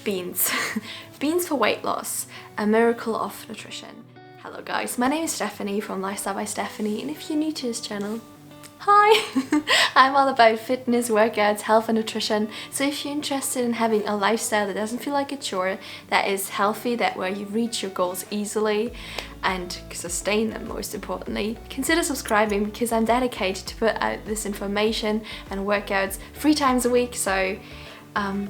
beans. Beans for weight loss, a miracle of nutrition. Hello guys, my name is Stephanie from Lifestyle by Stephanie, and if you're new to this channel, hi! I'm all about fitness, workouts, health and nutrition. So if you're interested in having a lifestyle that doesn't feel like a chore, that is healthy, that where you reach your goals easily and sustain them most importantly, consider subscribing because I'm dedicated to put out this information and workouts 3 times a week so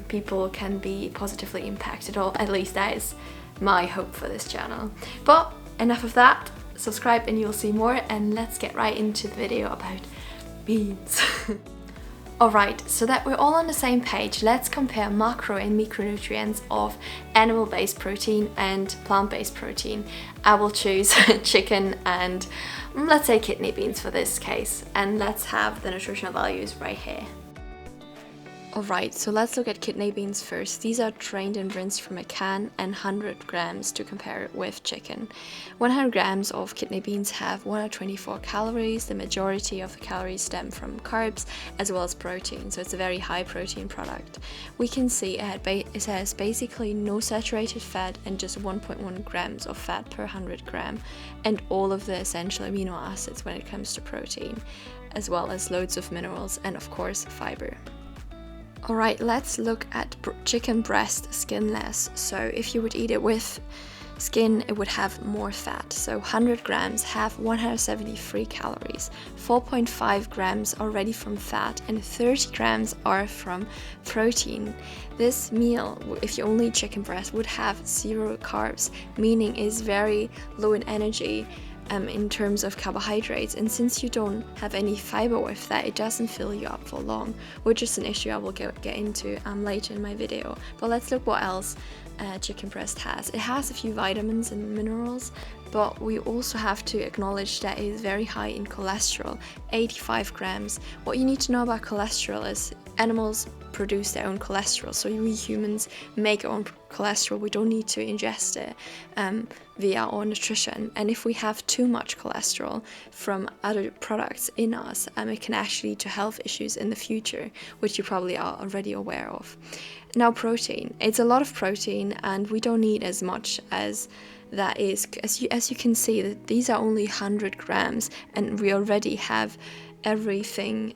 people can be positively impacted, or at least that is my hope for this channel. But enough of that, subscribe and you'll see more, and let's get right into the video about beans. Alright, so that we're all on the same page, let's compare macro and micronutrients of animal-based protein and plant-based protein. I will choose chicken and let's say kidney beans for this case, and let's have the nutritional values right here. Alright, so let's look at kidney beans first. These are drained and rinsed from a can, and 100 grams to compare it with chicken. 100 grams of kidney beans have 124 calories. The majority of the calories stem from carbs as well as protein, so it's a very high protein product. We can see it has basically no saturated fat and just 1.1 grams of fat per 100 gram, and all of the essential amino acids when it comes to protein, as well as loads of minerals and of course fiber. Alright, let's look at chicken breast skinless. So if you would eat it with skin, it would have more fat. So 100 grams have 173 calories, 4.5 grams are already from fat, and 30 grams are from protein. This meal, if you only eat chicken breast, would have 0 carbs, meaning is very low in energy in terms of carbohydrates, and since you don't have any fiber with that, it doesn't fill you up for long, which is an issue I will get into later in my video. But let's look what else chicken breast has. It has a few vitamins and minerals, but we also have to acknowledge that it is very high in cholesterol, 85 grams. What you need to know about cholesterol is animals produce their own cholesterol, so we humans make our own cholesterol. We don't need to ingest it via our nutrition, and if we have too much cholesterol from other products in us, it can actually lead to health issues in the future, which you probably are already aware of. Now protein, it's a lot of protein and we don't need as much as that is. As you can see, that these are only 100 grams and we already have everything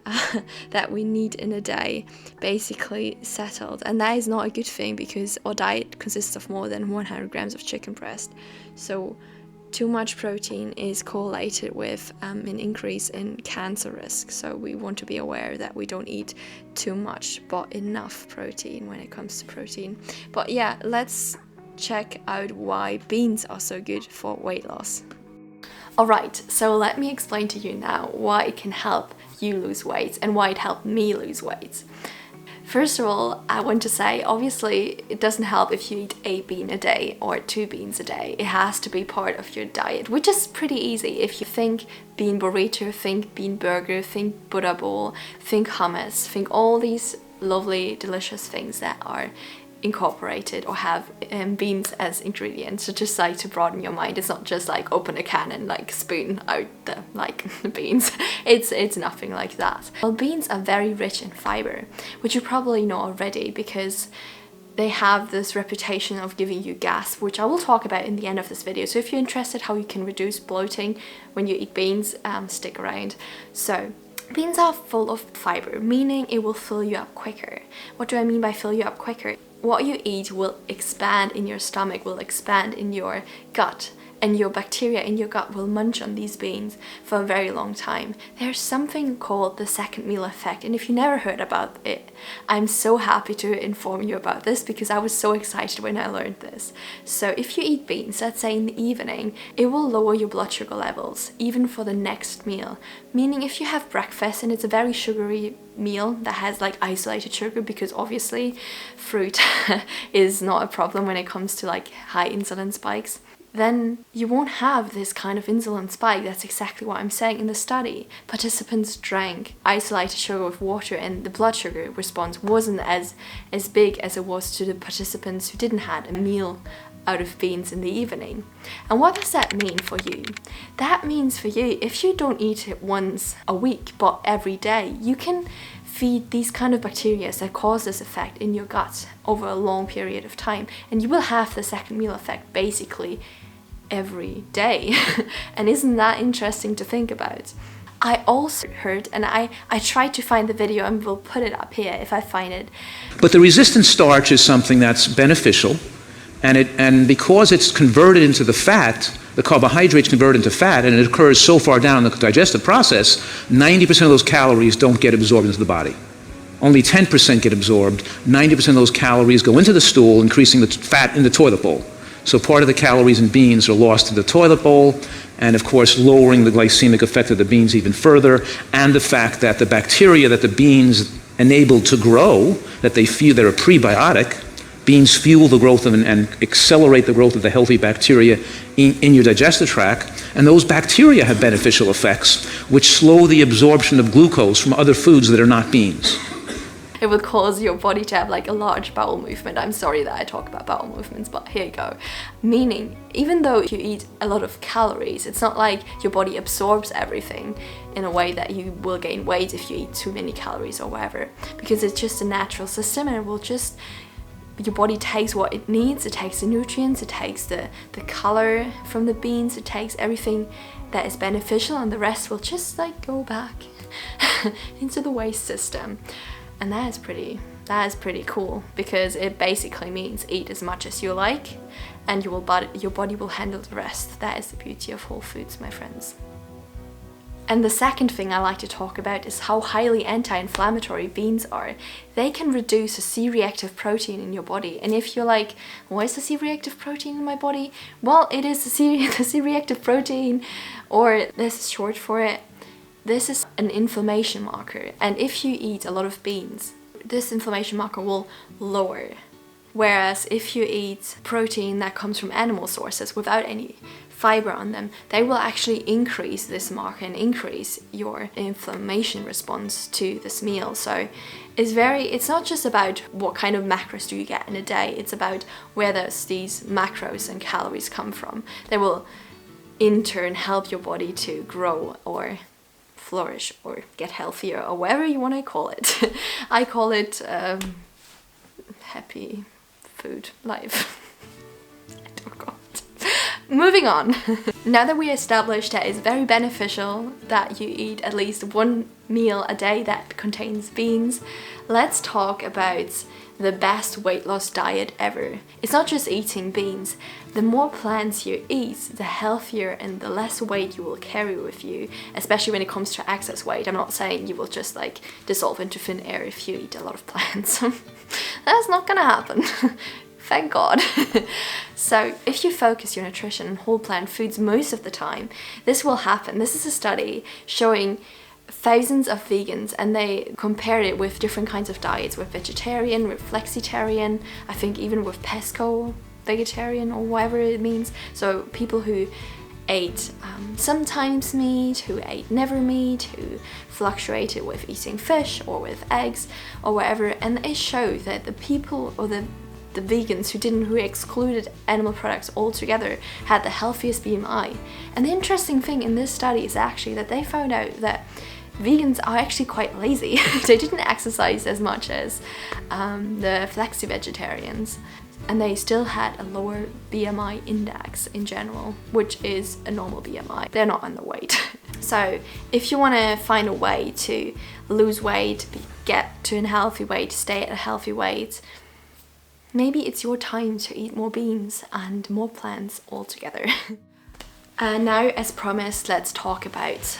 that we need in a day basically settled, and that is not a good thing because our diet consists of more than 100 grams of chicken breast. So too much protein is correlated with an increase in cancer risk, so we want to be aware that we don't eat too much but enough protein when it comes to protein. But yeah, let's check out why beans are so good for weight loss. Alright, so let me explain to you now why it can help you lose weight and why it helped me lose weight. First of all, I want to say, obviously, it doesn't help if you eat a bean a day or 2 beans a day. It has to be part of your diet, which is pretty easy. If you think bean burrito, think bean burger, think Buddha bowl, think hummus, think all these lovely, delicious things that are incorporated or have beans as ingredients. So just like to broaden your mind, it's not just like open a can and like spoon out the beans. It's nothing like that. Well, beans are very rich in fiber, which you probably know already because they have this reputation of giving you gas, which I will talk about in the end of this video. So if you're interested how you can reduce bloating when you eat beans, stick around. So beans are full of fiber, meaning it will fill you up quicker. What do I mean by fill you up quicker? What you eat will expand in your stomach, will expand in your gut, and your bacteria in your gut will munch on these beans for a very long time. There's something called the second meal effect, and if you never heard about it, I'm so happy to inform you about this because I was so excited when I learned this. So if you eat beans, let's say in the evening, it will lower your blood sugar levels even for the next meal. Meaning if you have breakfast and it's a very sugary meal that has like isolated sugar, because obviously fruit is not a problem when it comes to like high insulin spikes, then you won't have this kind of insulin spike. That's exactly what I'm saying. In the study, participants drank isolated sugar with water and the blood sugar response wasn't as big as it was to the participants who didn't have a meal out of beans in the evening. And what does that mean for you? That means for you, if you don't eat it once a week but every day, you can feed these kind of bacteria that cause this effect in your gut over a long period of time, and you will have the second meal effect basically every day. And isn't that interesting to think about? I also heard, and I tried to find the video and we'll put it up here if I find it. But the resistant starch is something that's beneficial, and because it's converted into the fat, the carbohydrates convert into fat, and it occurs so far down the digestive process, 90% of those calories don't get absorbed into the body. Only 10% get absorbed. 90% of those calories go into the stool, increasing the fat in the toilet bowl. So part of the calories in beans are lost to the toilet bowl, and of course lowering the glycemic effect of the beans even further, and the fact that the bacteria that the beans enable to grow, that they feel they're a prebiotic, beans fuel the growth of and accelerate the growth of the healthy bacteria in your digestive tract, and those bacteria have beneficial effects which slow the absorption of glucose from other foods that are not beans. It will cause your body to have like a large bowel movement. I'm sorry that I talk about bowel movements, but here you go. Meaning, even though you eat a lot of calories, it's not like your body absorbs everything in a way that you will gain weight if you eat too many calories or whatever, because it's just a natural system, and it will just, your body takes what it needs. It takes the nutrients, it takes the color from the beans, it takes everything that is beneficial, and the rest will just like go back into the waste system. And that is pretty cool, because it basically means eat as much as you like, and your body will handle the rest. That is the beauty of whole foods, my friends. And the second thing I like to talk about is how highly anti-inflammatory beans are. They can reduce the C-reactive protein in your body. And if you're like, why is the C-reactive protein in my body? Well, it is the C-reactive protein, or this is short for it. This is an inflammation marker. And if you eat a lot of beans, this inflammation marker will lower. Whereas if you eat protein that comes from animal sources without any fiber on them, they will actually increase this marker and increase your inflammation response to this meal. So it's not just about what kind of macros do you get in a day, it's about where these macros and calories come from. They will in turn help your body to grow or flourish or get healthier, or whatever you want to call it. I call it happy food life. I don't know. Moving on. Now that we established that it's very beneficial that you eat at least one meal a day that contains beans, let's talk about the best weight loss diet ever. It's not just eating beans. The more plants you eat, the healthier and the less weight you will carry with you, especially when it comes to excess weight. I'm not saying you will just like dissolve into thin air if you eat a lot of plants. That's not gonna happen. Thank God. So if you focus your nutrition on whole plant foods most of the time, this will happen. This is a study showing thousands of vegans, and they compared it with different kinds of diets, with vegetarian, with flexitarian, I think even with pesco vegetarian or whatever it means. So people who ate sometimes meat, who ate never meat, who fluctuated with eating fish or with eggs or whatever, and it showed that the people, or the vegans who excluded animal products altogether, had the healthiest BMI. And the interesting thing in this study is actually that they found out that vegans are actually quite lazy. They didn't exercise as much as the flexi-vegetarians, and they still had a lower BMI index in general, which is a normal BMI. They're not underweight. So if you want to find a way to lose weight, get to a healthy weight, stay at a healthy weight, maybe it's your time to eat more beans and more plants altogether. Now, as promised, let's talk about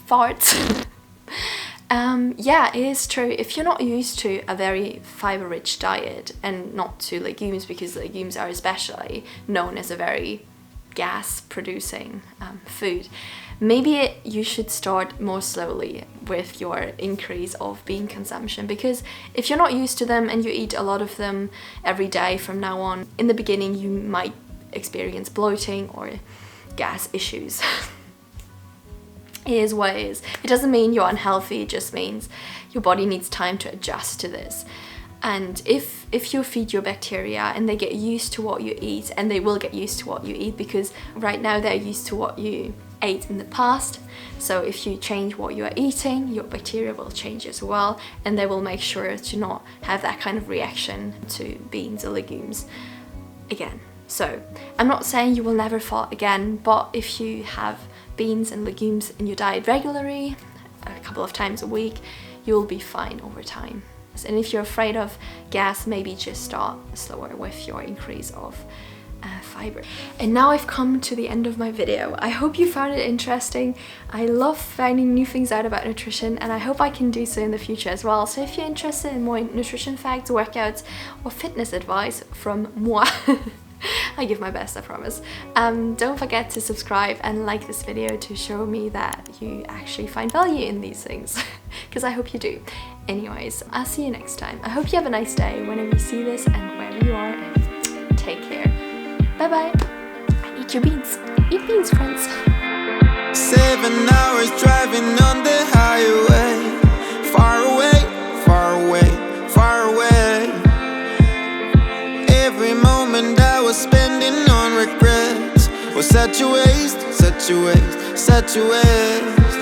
farts. Yeah, it is true. If you're not used to a very fiber-rich diet, and not to legumes, because legumes are especially known as a very gas-producing food, maybe you should start more slowly with your increase of bean consumption, because if you're not used to them and you eat a lot of them every day from now on, in the beginning you might experience bloating or gas issues. It is what it is. It doesn't mean you're unhealthy, it just means your body needs time to adjust to this. And if you feed your bacteria and they get used to what you eat, and they will get used to what you eat, because right now they're used to what you ate in the past. So if you change what you are eating, your bacteria will change as well, and they will make sure to not have that kind of reaction to beans or legumes again. So I'm not saying you will never fart again, but if you have beans and legumes in your diet regularly, a couple of times a week, you'll be fine over time. And if you're afraid of gas, maybe just start slower with your increase of fiber. And now I've come to the end of my video. I hope you found it interesting. I love finding new things out about nutrition, and I hope I can do so in the future as well. So if you're interested in more nutrition facts, workouts, or fitness advice from moi, I give my best, I promise. Don't forget to subscribe and like this video to show me that you actually find value in these things, because I hope you do. Anyways, I'll see you next time. I hope you have a nice day whenever you see this and wherever you are, and take care. Bye bye. Eat your beans. Eat beans, friends. 7 hours driving on the highway. Far away, far away, far away. Every moment I was spending on regrets was such a waste, such a waste, such a waste.